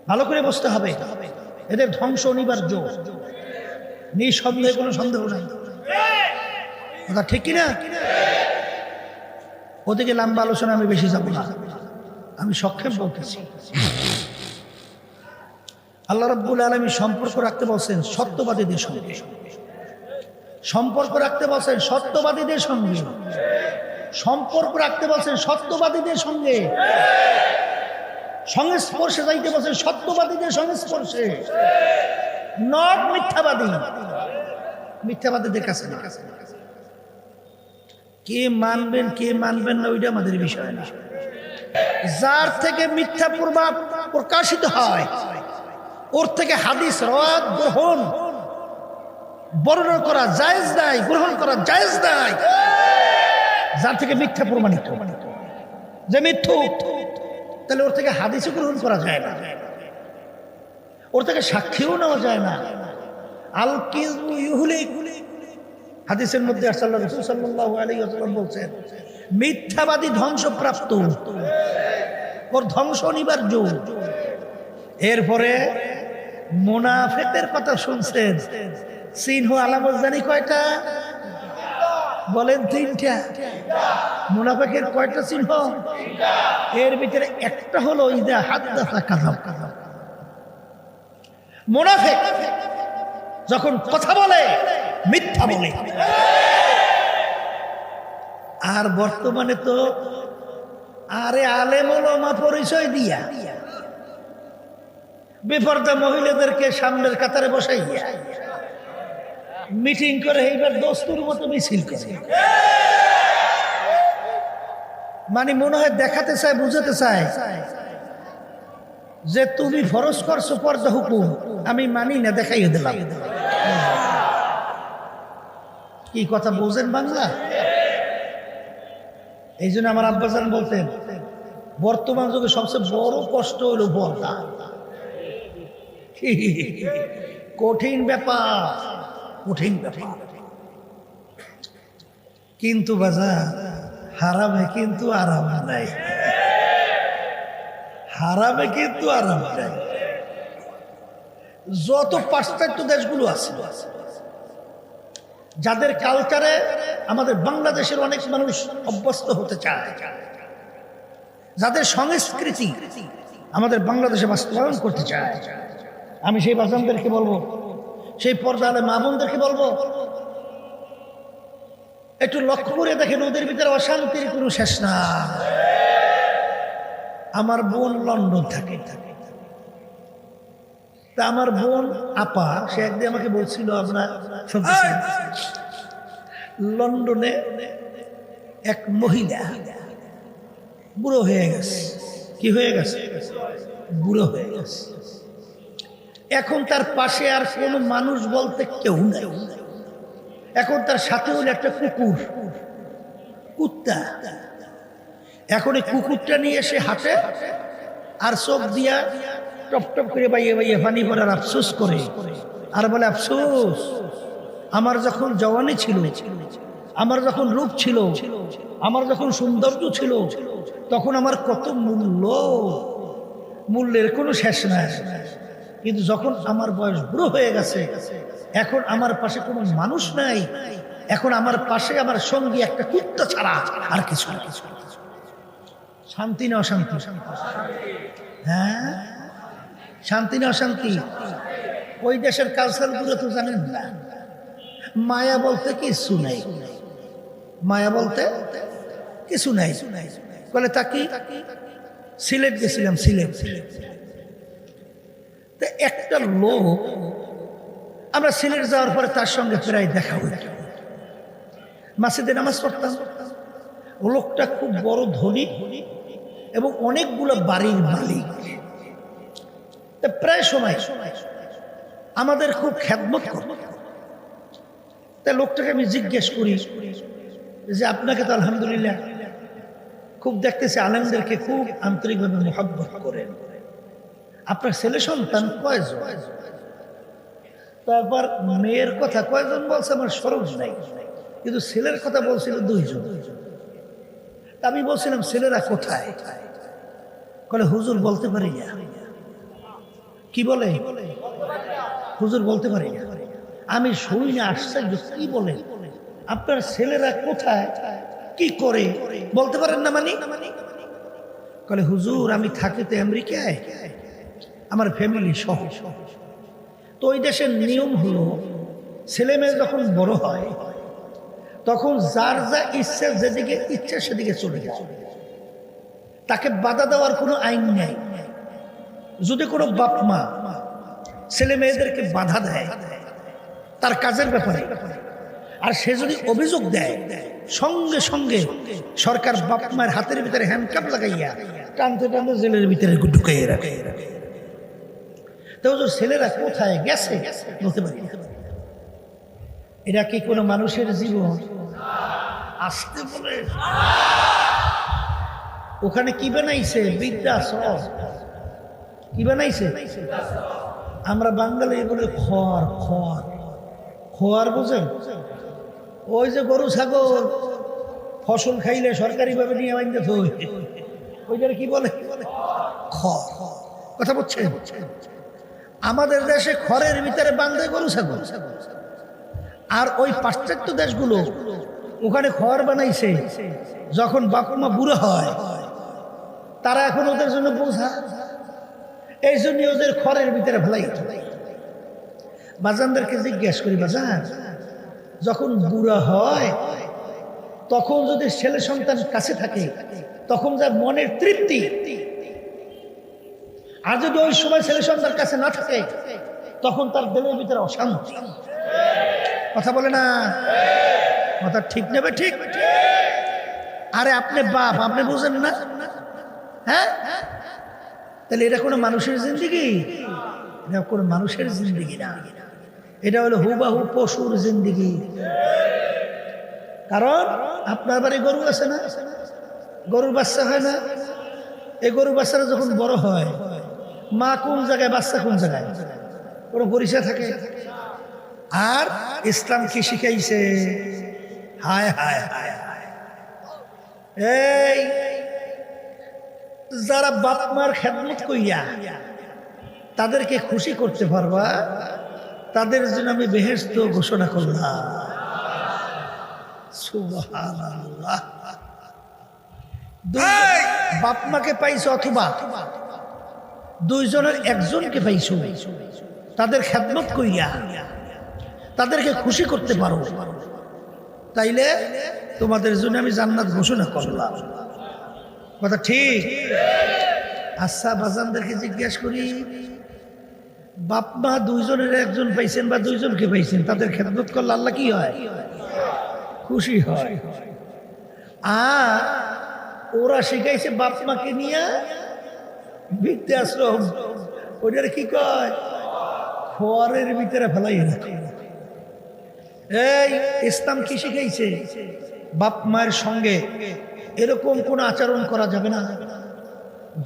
ভালো করে বুঝতে হবে, এদের ধ্বংস অনিবার্য, নিঃসন্দেহে, কোনো সন্দেহ নাই। কথা ঠিক কিনা? ওদিকে লম্বা আলোচনা আমি বেশি যাব না, আমি সংক্ষেপ বলতেছি। আল্লাহ রাব্বুল আলামিন সম্পর্ক রাখতে বলছেন সত্যবাদীদের সঙ্গে, সম্পর্ক রাখতে বলছেন সত্যবাদীদের সঙ্গে, সম্পর্ক রাখতে বলছেন সত্যবাদীদের সঙ্গে, সংস্পর্শে যাইতে বলছেন সত্যবাদীদের সংস্পর্শে, নট মিথ্যাবাদী, মিথ্যাবাদীদের কাছে না। কে মানবেন কে মানবেন না ওইটা আমাদের বিষয় না। যার থেকে মিথ্যা প্রভাব প্রকাশিত হয় ওর থেকে হাদিস রাওয়াত গ্রহণ বর্ণনা করা জায়েজ নাই, গ্রহণ করা জায়েজ নাই। যার থেকে মিথ্যা প্রমাণিত যে মিথ্যুক, তাহলে ওর থেকে হাদিসও গ্রহণ করা যায় না, ওর থেকে সাক্ষীও নেওয়া যায় না। আল কিযবু ইউহলিক, হাদিসের মধ্যে আল্লাহ রাসূল সাল্লাল্লাহু আলাইহি ওয়াসাল্লাম বলছেন মিথ্যাবাদী ধ্বংসপ্রাপ্ত, ওর ধ্বংস অনিবার্য। এরপরে মুনাফিকের কথা শুনছেন, চিহ্ন আলামত জানি কয়টা? বলেন তিনটা। মুনাফিকের কয়টা চিহ্ন? এর ভিতরে একটা হলো ইদা হাদাসা কাযাব। মুনাফিক যখন কথা বলে মিথ্যা বলে। আর বর্তমানে তো আরে আলেম ওলামা পরিচয় দিয়া বেপরদা মহিলাদেরকে সামনের কাতারে বসাইয়া মিটিং করে এইবার দস্তুর মতো মিছিল করে, মানে মনে হয় দেখাতে চায়, বুঝাতে চায় যে তুমি ফরজ করছো পর্দা হুকুম, আমি মানি না, দেখাইয়ে দিলাম। কি কথা বুঝেন বাংলা? এই জন্য আমার আব্বাজান বলতেন বর্তমান যুগে সবচেয়ে বড় কষ্ট হলো পর্দা। কঠিন ব্যাপার, কঠিন ব্যাপার। কিন্তু বাজার হারামে কিন্তু আরাম নাই, হারামে কিন্তু আরাম নাই। যত পাশ্চাত্য দেশগুলো আছে যাদের কালচারে আমাদের বাংলাদেশের অনেক মানুষ অভ্যস্ত হতে চায়, যাদের সংস্কৃতি আমাদের বাংলাদেশে বাস্তবায়ন করতে চায়, আমি সেই বাজানদেরকে বলবো, সেই পর্দা আলে মা বোনদেরকে বলবো, একটু লক্ষ্য করে দেখেন ওদের ভিতরে অশান্তির কোনো শেষ না। আমার বোন লন্ডন থাকে, তা আমার বোন আপা সে একদিন আমাকে বলছিল, আমরা লন্ডনে এক মহিলা বুড়ো হয়ে গেছে। কি হয়ে গেছে? বুড়ো হয়ে গেছে। এখন তার পাশে আর কোনো মানুষ বলতে কেউ নেই। এখন তার সাথে হলো একটা কুকুর, কুত্তা। এখন এই কুকুরটা নিয়ে এসে হাঁটে আর চোখ দিয়া টপ টপ করে বাইয়ে বাইয়ে পানি পড়ার আফসোস করে, আর বলে আফসোস আমার যখন জওয়ানি ছিল, আমার যখন রূপ ছিল, আমার যখন সৌন্দর্য ছিল, তখন আমার কত মূল্য, মূল্যের কোনো শেষ নাই। কিন্তু যখন আমার বয়স বুড়ো হয়ে গেছে, এখন আমার পাশে কোনো মানুষ নাই, এখন আমার পাশে আমার সঙ্গী একটা কুত্তা ছাড়া আর কিছু না। শান্তি না অশান্তি? হ্যাঁ, শান্তি না অশান্তি? ওই দেশের কালচারগুলো তো জানেন না। মায়া বলতে কিছু নাই, মায়া বলতে কিছু নাই। বলে তাকি সিলেট গেছিলাম, সিলেট একটা লোক, আমরা সিলেট যাওয়ার পরে তার সঙ্গে প্রায় দেখা হইত, মসজিদে নামাজ পড়তাম। ও লোকটা খুব বড় ধনী এবং অনেকগুলো বাড়ির মালিক। প্রায় সময় আমাদের খুব খেদমত করত। তাই লোকটাকে আমি জিজ্ঞেস করি যে আপনাকে তো আলহামদুলিল্লাহ খুব দেখতেছি আলেমদেরকে খুব আন্তরিকভাবে মহব্বত করেন, আপনার ছেলে সন্তান কয়জন? তারপর মেয়ের কথা কয়জন বলছে আমার স্মরণ নাই, কিন্তু ছেলের কথা বলছিল 2 জন। আমি বলছিলাম ছেলেরা কোথায়? বলে হুজুর বলতে পারি না। কি বলে? হুজুর বলতে পারি না। আমি শুনি না, আশ্চর্য, কি বলে? আপনার ছেলেরা কোথায়, কি করে বলতে পারেন না? বলে হুজুর আমি থাকি তো আমেরিকায়, আমার ফ্যামিলি সহ। তো ওই দেশের নিয়ম হলো ছেলে মেয়ে যখন বড় হয় তখন যার যা ইচ্ছা, যেদিকে ইচ্ছা সেদিকে চলে যায়, তাকে বাধা দেওয়ার কোনো আইন নেই। যদি কোনো বাপ মা ছেলে মেয়েদেরকে বাধা দেয় তার কাজের ব্যাপারে, আর সে যদি অভিযোগ দেয়, সঙ্গে সঙ্গে সরকার বাপ মায়ের হাতের ভিতরে হ্যান্ডকাপ লাগাইয়া টানতে টানতে জেলের ভিতরে ঢুকাইয়া রাখে। তো ছেলেরা কোথায় গেছে বলতে পারি। এরা কি কোনো মানুষের জীবন? আসতে বলে ওখানে কি বানাইছে? বৃদ্ধাশ্রম। কি বানাইছে? আমরা বাঙালি বলে খড়। খড় খড় বোঝেন? ওই যে গরু ছাগল ফসল খাইলে সরকারিভাবে নিয়ে বাইন্দে থই, ওইটার কি বলে? খড়। কথা বলছেন? আমাদের দেশে খড়ের ভিতরে বান্ধে গরু ছাগল, আর ওই পাশ্চাত্য দেশগুলো ওখানে খড় বানাইছে। যখন বাপ মা বুড়ো হয় তারা এখন ওদের জন্য বোঝা, এই জন্য ওদের খড়ের ভিতরে ফেলাই। বাজানদেরকে জিজ্ঞেস করি, বাজান যখন বুড়া হয় তখন যদি ছেলে সন্তান কাছে থাকে তখন যার মনের তৃপ্তি, আর যদি ওই সময় ছেলে সন্তান কাছে না থাকে তখন তার দিলের ভিতরে অশান্তি। কথা বলে না? কথা ঠিক নেবে? ঠিক। আরে আপনি বাপ, আপনি বুঝেন না? হ্যাঁ, তাহলে এটা কোনো মানুষের জিন্দিগি? এটা কোনো মানুষের জিন্দিগি না, এটা হলো হুবাহু পশুর জিন্দিগি। কারণ আপনার বাড়ি গরু আছে না? গরুর বাচ্চা হয় না? এই গরুর বাচ্চারা যখন বড় হয়, মা কোন জায়গায়, বাচ্চা কোন জায়গায়, কোনো পরিচয় থাকে। আর ইসলাম কি শিখাইছে? হায় হায় হায় হায়, এই যারা বাপ মার খেদমত কইয়া তাদেরকে খুশি করতে পারবা, তাদের জন্য আমি বেহেশত ঘোষণা করলাম। সুবহানাল্লাহ। বাপ মাকে পাইছো অথবা দুইজনের একজনকে পাইছো, তাদের খেদমত কইয়া তাদেরকে খুশি করতে পারো, তাইলে তোমাদের জন্য আমি জান্নাত ঘোষণা করলাম। কথা ঠিক? আচ্ছা বাজানদেরকে জিজ্ঞেস করি, বাপ মা দুইজনের একজন পাইছেন বা দুইজনকে পাইছেন, তাদের খেদমত করলে আল্লাহ কি হয়? খুশি হয়। আর ওরা শিখাইছে বাপ মাকে নিয়ে বৃদ্ধাশ্রম, ওইটার কি কয়? খড়ের ভিতরে ফেলাই রাখে। এই ইসলাম কি শিখাইছে? বাপ মায়ের সঙ্গে এরকম কোন আচরণ করা যাবে না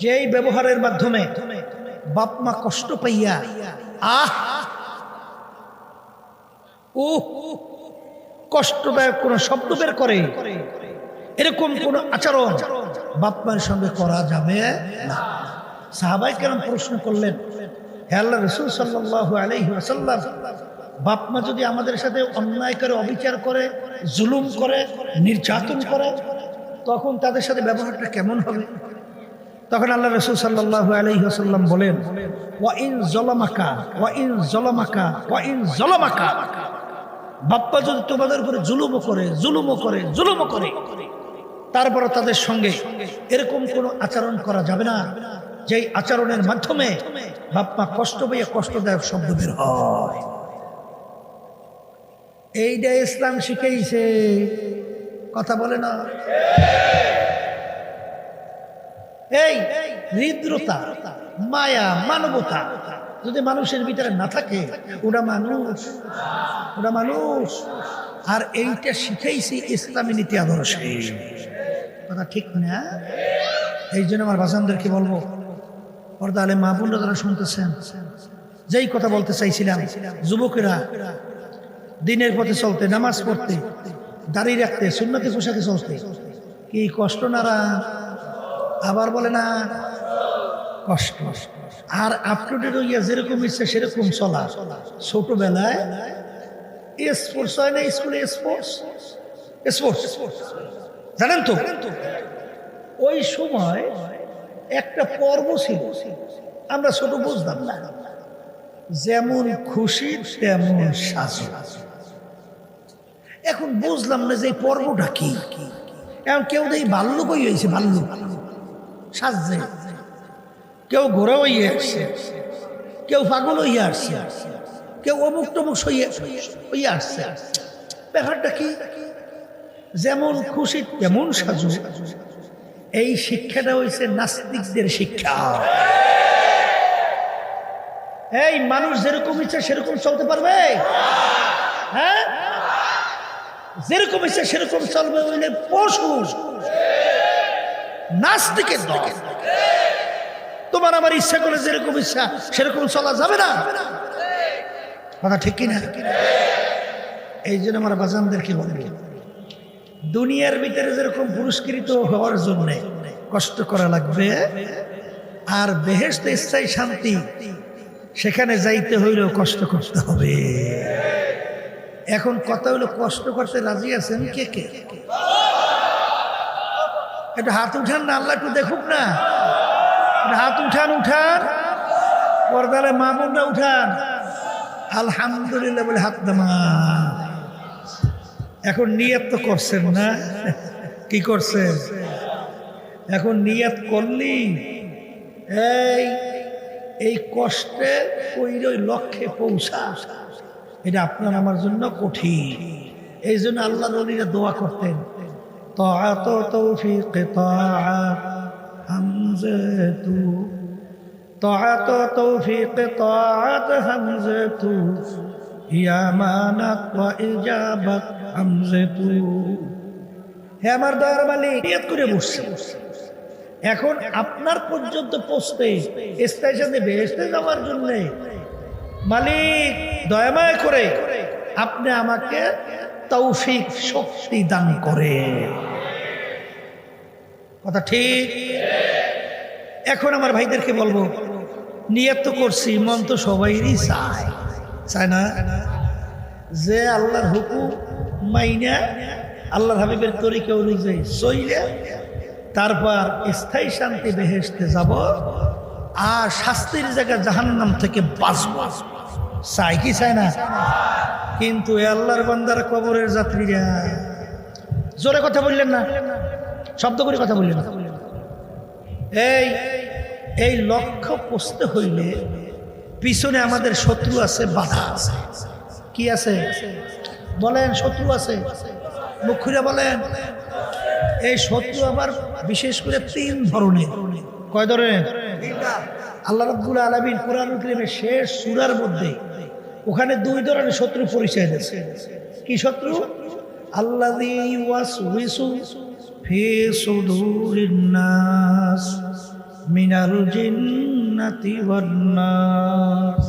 যেই ব্যবহারের মাধ্যমে বাপ মা কষ্ট পাইয়া কষ্টদায়ক কোন শব্দ বের করে, এরকম কোন আচরণ বাপ মায়ের সঙ্গে করা যাবে না। সাহাবায়ে কেরাম প্রশ্ন করলেন, হে আল্লাহর রাসূল সাল্লাল্লাহু আলাইহি ওয়াসাল্লাম, বাপ মা যদি আমাদের সাথে অন্যায় করে, অবিচার করে, জুলুম করে, নির্যাতন করে, তখন তাদের সাথে ব্যবহারটা কেমন হবে? তখন আল্লাহ রাসূল সাল্লাল্লাহু আলাইহি ওয়াসাল্লাম বলেন, ওয়া ইন যালামাকা ওয়া ইন যালামাকা ওয়া ইন যালামাকা, বাপ্পা যদি তোমাদের উপরে জুলুমও করে, তারপরে তাদের সঙ্গে এরকম কোনো আচরণ করা যাবে না যেই আচরণের মাধ্যমে বাপ্পা কষ্ট পেয়ে কষ্টদায়ক শব্দ বের হয়। এইটা ইসলাম শিখাইছে। কথা বলে না? এই হৃদ্রতা, মায়া, মানবতা যদি মানুষের ভিতরে না থাকে, ওটা মানুষ। আর এইটা শিখাইছে ইসলামী নীতি আদর্শ। কথা ঠিক না? এই জন্য আমার বাজানদেরকে বলবো, পর্দা আলে মা বোনরা যারা শুনতেছেন, যেই কথা বলতে চাইছিলাম, যুবকেরা দিনের পথে চলতে, নামাজ পড়তে, দাড়ি রাখতে, সুন্নতি পোশাকে চলতে কি কষ্ট না? আবার বলে না কষ্ট। আর আপলোডের হইয়া যেরকম ইচ্ছে সেরকম চলা। ছোটবেলায় স্পোর্টস হয় না স্কুলে, স্পোর্টস জানেন তো, ওই সময় একটা পর্ব ছিল, আমরা ছোট বুঝতাম না, যেমন খুশি তেমন সাজু। এখন বুঝলাম না যে পর্বটা কি। এখন কেউ দেখি ভাল্লুক হয়েছে, ভাল্লুক সাজছে, কেউ ঘোড়া হইয়ে আসছে, কেউ পাগল হইয়া আসছে, কেউ অমুক টমুক হইয়া আসছে। ব্যাপারটা কি? যেমন খুশি তেমন সাজু। এই শিক্ষাটা হয়েছে নাস্তিকদের শিক্ষা। এই মানুষ যেরকম ইচ্ছা সেরকম চলতে পারবে? হ্যাঁ, যেরকম ইচ্ছা সেরকম চলবে বলে পশু, নাস্তিকের দল। তোমার আমার ইচ্ছা করে যেরকম ইচ্ছা সেরকম চলা যাবে না, কথা ঠিক কিনা? এই জন্য আমার বাজানদেরকে বলবি, দুনিয়ার ভিতরে যেরকম পুরস্কৃত হওয়ার জন্য কষ্ট করা লাগবে, আর বেহেশতে স্থায়ী শান্তি সেখানে যাইতে হইলেও কষ্ট করতে হবে। এখন কথা হলো, কষ্ট করতে রাজি আছেন কে কে? একটু হাত উঠান না, আল্লাহ একটু দেখুক না। হাত উঠান, উঠান, পর্দারে মা বোনরা উঠান। আলহামদুলিল্লাহ বলে হাত নামা। এখন নিয়ত তো করছেন না? কি করছেন? এখন নিয়ত করলি এই কষ্টে ওই লক্ষ্যে পৌঁছা, এটা আপনার আমার জন্য কঠিন। এই জন্য আল্লাহর ওলিরা দোয়া করতেন, তাআত তৌফিক তাআত হামজাতু, তাআত তৌফিক তাআত হামজাতু, ইয়ামানাত ওয়া ইজাবাত হামজাতু। হে আমার দয়ার মালিক, নিয়ত করে বসছি, এখন আপনার পর্যন্ত পৌঁছতে স্টেশনে বেহেশতে যাওয়ার জন্য মালিক দয়াময় করে আপনি আমাকে তৌফিক শক্তি দান করে। কথা ঠিক? এখন আমার ভাইদেরকে বলবো, নিয়ত তো করছি, মন তো সবাইরই চায়, চায় না যে আল্লাহর হুকুম মাইনা আল্লাহর হাবিবের তরিকা অনুযায়ী চইলে তারপর স্থায়ী শান্তি বেহেশতে যাব, আর শাস্তির জায়গা জাহান্নাম থেকে বাঁচব। চাই কি চায় না? কিন্তু আল্লাহর বান্দার কবরের যাত্রীরা, জোরে কথা বললেন না, শব্দ করে কথা বললেন না। এই লক্ষ্য পৌঁছতে হইলে পিছনে আমাদের শত্রু আছে, বাধা আছে। কি আছে বলেন? শত্রু আছে, মুখ খুলে বলেন। এই শত্রু আবার বিশেষ করে তিন ধরনের। কয় ধরনের? আল্লাহ রাব্বুল আলামিন কুরআনুল কারীমের শেষ সূরার মধ্যে ওখানে দুই ধরনের শত্রু পরিচয় দিয়েছে। কি শত্রু? আল্লাযী ইউওয়াসউইসু ফি সুদুরিন নাস মিনাল জিন্নাতি ওয়ান নাস।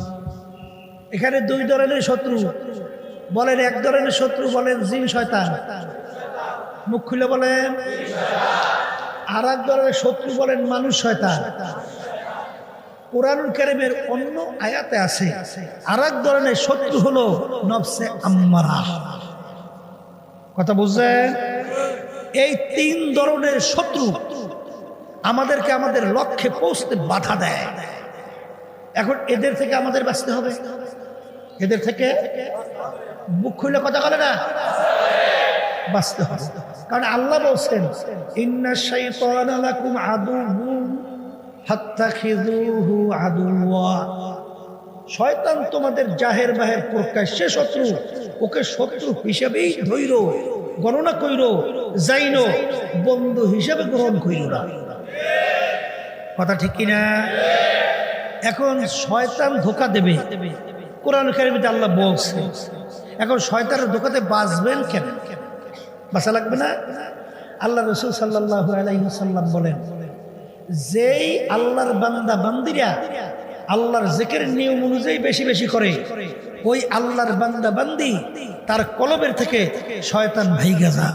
এখানে দুই ধরনের শত্রু বলেন। এক ধরনের শত্রু বলেন জিন শয়তান, মুখ খুলে বলেন। আর এক ধরনের শত্রু বলেন মানুষ শয়তান। কুরআনুল কারীমের অন্য আয়াতে আছে আর এক ধরনের শত্রু হলো নফসে আম্মারা। কথা বুঝছেন? এই তিন ধরনের শত্রু আমাদেরকে আমাদের লক্ষ্যে পৌঁছতে বাধা দেয়। এখন এদের থেকে আমাদের বাঁচতে হবে। এদের থেকে মুখ খুলে কথা বলে না, বাঁচতে হবে। কারণ আল্লাহ বলছেন, ইন্নাশ শাইতানা লাকুম আদুউন ফাত্তাখিযুহু আদুওয়া। শয়তান তোমাদের জাহের বাহের প্রকাশ্যে শত্রু, ওকে শত্রু হিসেবেই ধৈর্য গণনা কইর, যাইনো বন্ধু হিসেবে গ্রহণ কইর না। কথা ঠিক কিনা? এখন শয়তান ধোঁকা দেবে, কোরআন কারীমে আল্লাহ বলছে। এখন শয়তানের ধোঁকাতে বাঁচবেন কেন? বাঁচা লাগবে না? আল্লাহ রাসূল সাল্লাল্লাহু আলাইহি ওয়াসাল্লাম বলেন, যেই আল্লাহর বান্দা বান্দিরা আল্লাহর জিকিরের নিয়ম অনুযায়ী বেশি বেশি করে, ওই আল্লাহর বান্দা বান্দি তার কলবের থেকে শয়তান ভাইগা যায়।